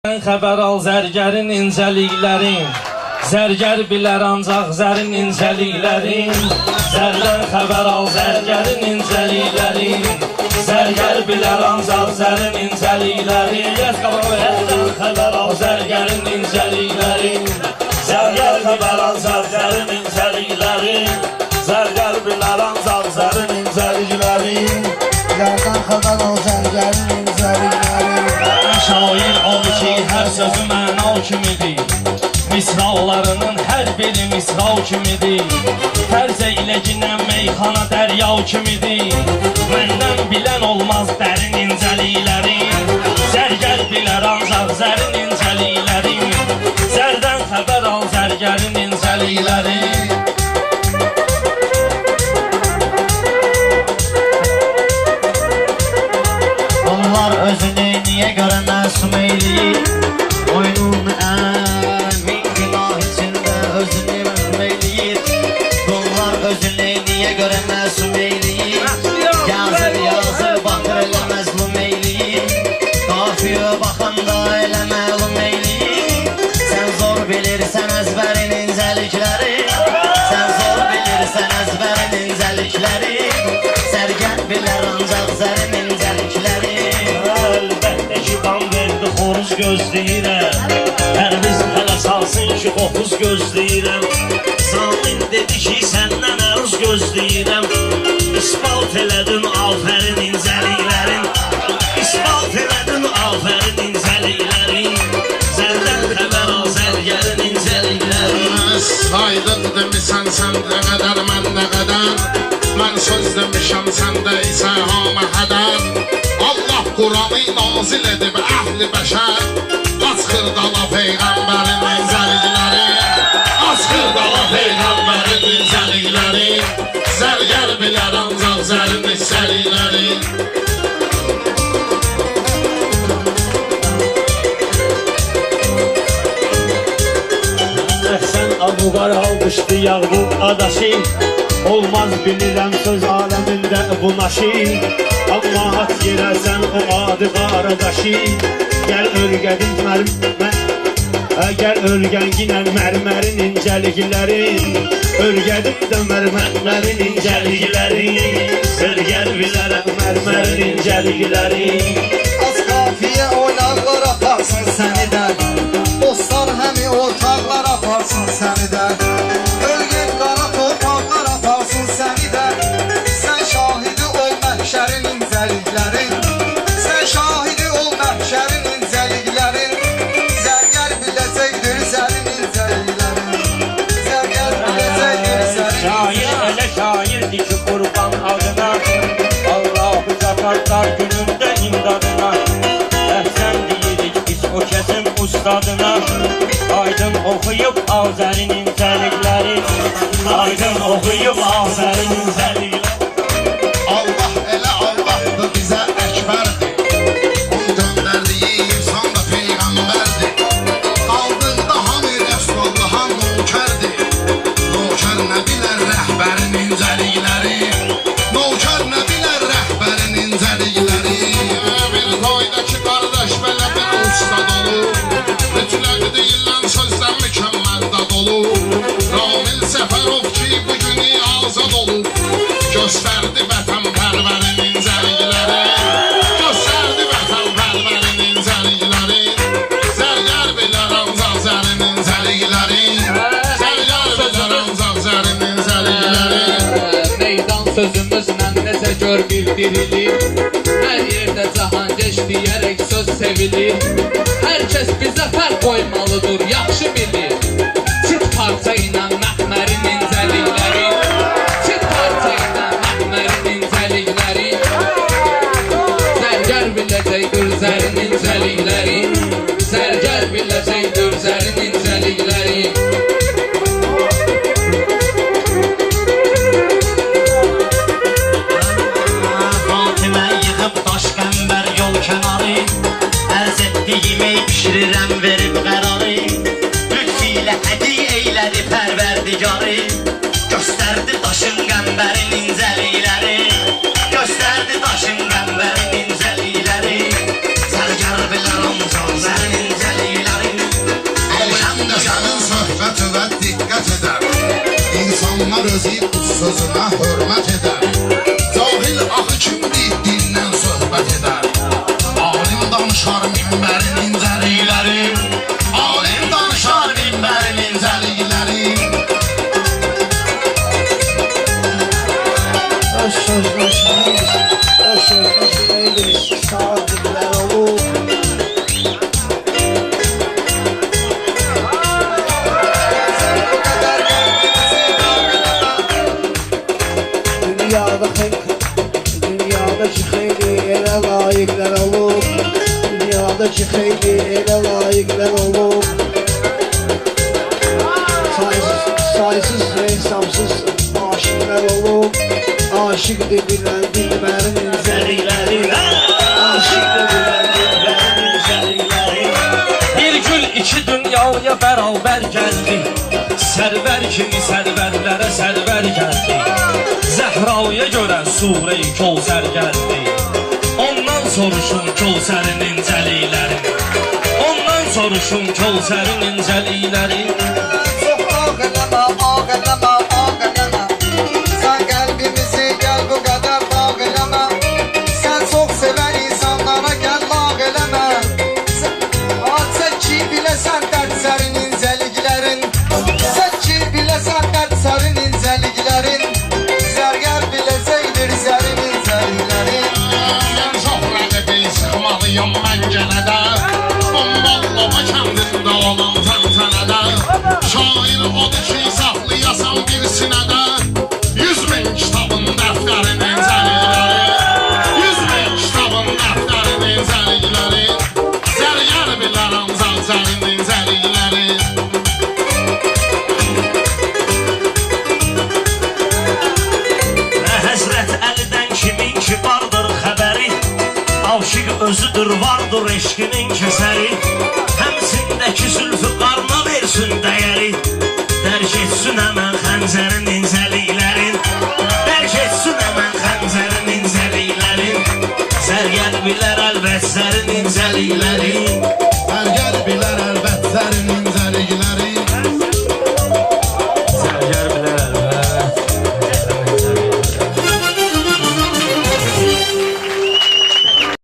Xəbər al zərgərin incəliklərin, zərgər bilər ancaq zərin incəliklərin. Zərdən xəbər al zərgərin incəliklərin, zərgər bilər ancaq zərin incəliklərin. Zərdən xəbər al zərgərin incəliklərin, zərgər xəbər ancaq zərin incəliklərin, zərgər bilər ancaq zərin incəliklərin. Zərdən xəbər al zərgərin incəliklərin. Şair odur ki, hər sözü mənal kimidir, misrallarının hər biri misral kimidir. Tərzə ilə ginən meyxana dəryal kimidir, məndən bilən olmaz dərin incəliklərin. Zərgər bilər ancaq zərin incəliklərin, zərdən xəbər al zərgərin incəliklərin. Onlar özünü niyə görə məsum eyləyir? Oyunun min günah içində özünü məsum eyləyir. Bunlar özünü niyə görə məsum eyləyir? Yazır, baxır elə məzlum eyləyir. Qafiyə baxanda elə məlum eyləyir. Sən zor bilirsən əzbərin incəlikləri, sən zor bilirsən əzbərin incəlikləri. Sərgər bilər ancaq zərin incəlikləri. Əlbəttə ki, qan verdi xoruz gözləyirəm, ərviz hələ salsın ki, qopuz gözləyirəm. Zamin dedi ki, səndən əruz gözləyirəm, İsbalt elədin afərin incəliklərin, İsbalt elədin afərin incəliklərin, zərdən xəbər al zərgərin incəliklərin. Saydıq demisən sən nə qədər, mən nə qədər, mən söz demişəm səndə isə hamı hədər. Allah Quranı nazil edib əhli bəşər, az xırdala peyğəmbərin incəlikləri, az xırdala peyğəmbərin incəlikləri, zərgər bilər ancaq zərin incəlikləri. Əhsən Abuqar almışdı Yağub adaşı, olmaz bilirəm söz aləmində bu naşı. Amma at yerəsən o adı qaradaşı, gəl örgədin gəl örgən ginən mərmərin incəliklərin, örgədim də mərmərin incəliklərin, sərgər bilərəm mərmərin incəliklərin. Az qafiyə oynaqlar aparsın səni də, dostlar həmi ortaqlar aparsın səni də. Ölgün qara torpaqlar aparsın səni də. Sən şahidi ol məhşərin incəliklərin, sən şahidi ol məhşərin incəliklərin. Zərgər biləcəkdir zərin incəliklərin, zərgər biləcəkdir zərin. Şair elə şairdir ki, qurban adına, Allahı zakarlar günündə imdadına. Əhsən deyirik biz o kəsin ustadına, aydın oxuyub Azərin incəlikləri, aydın oxuyub Azərin incəlikləri. Allah elə Allahdır bizə əkbərdir, onun göndərdiyi insan da peyğəmbərdir. Aldığında hamı Rəsulluha nökərdir, nökər nə bilər rəhbərin incəlikləri, nökər nə bilər rəhbərin incəlikləri. Bir toydakı qardaş belə bir ustad olur, mütləq deyilən sözdən mükəmməl dad olur. Ramil Səfərov ki, bugünü azad olur, göstərdi vətənpərvərin incəlikləri, göstərdi vətənpərvərin incəlikləri. Zərgər bilər ancaq zərin incəlikləri, zərgər bilər ancaq zərin incəlikləri. Meydan sözümüzlə necə gör bildirilir, hər yerdə cahangeş deyərək söz sevilir. Hər kəs bizə fərq qoymalıdır, yaxşı bilir. Çit parça ilə məxmərin incəlikləri, çit parça ilə məxmərin incəlikləri. Zərgər biləcəkdir zərin incəlikləri, zərgər biləcəkdir zərin incəlikləri. Fatimə yığıb daş qəmbər yol kənarı, ərz etdi yemək pişirirəm verib qərarı. Lütfi ilə hədiyə eylədi pərverdigarı, göstərdi daşın qəmbərin incəlikləri, göstərdi daşın qəmbərin incəlikləri. Zərgər bilər ancaq zərin incəlikləri. sözü qız sözünə hörmət edər. Cahil axı kimdir dindən söhbət edər. Alim danışar minbərin incəlikləri, alim danışar minbərin incəlikləri. Öz sözləşməyidir, sahiblər olur. Dünyadaki xeyli elə layiqlər olub. Dünyadaki xeyli elə layiqlər olub. Saysız ve hesapsız aşıklar olub. Aşıqdır bilən dilbərin incəlikləri. Aşıqdır bilən dilbərin incəlikləri. Bir gül iki dünyaya bərabər gəldi. Sərvər kimi sərvərlərə sərvər gəldi. Zəhraya görə surə-i Kövsər gəldi. Ondan soruşun Kövsərin incəlikləri. Ondan soruşun Kövsərin incəlikləri. Çox ağlama, ağlama, ağlama. Sen kalbimizi gel bu kadar bağlama. Sen çok seven insanlara gel bağlama. Sen ki bilesen dertlerin inceliklerin. Sen ki bilesen dertlerin inceliklerin. Zerger bileseydir serin inceliklerin. Sən şöhrədə bil sıxmalıyam mən gənə də. Bomballama kəndində olan təntənədə. Şair odur ki saxlayasan bir sinədə. 100.000 kitabın dəftərin incəlikləri. 100.000 kitabın dəftərin incəlikləri. Zərgər bilər ancaq sənin incəlikləri. Həsrət əldən kimin ki vardır xəbəri. Aşıq özüdür vardır eşqinin kəsəri. Həmsindəki zülfü qarna versin dəyəri. Dərk etsin həmən xəncərin incəliklərin. Dərk etsin həmən xəncərin incəliklərin. Sərgər bilər əlbəttlərin incəliklərin.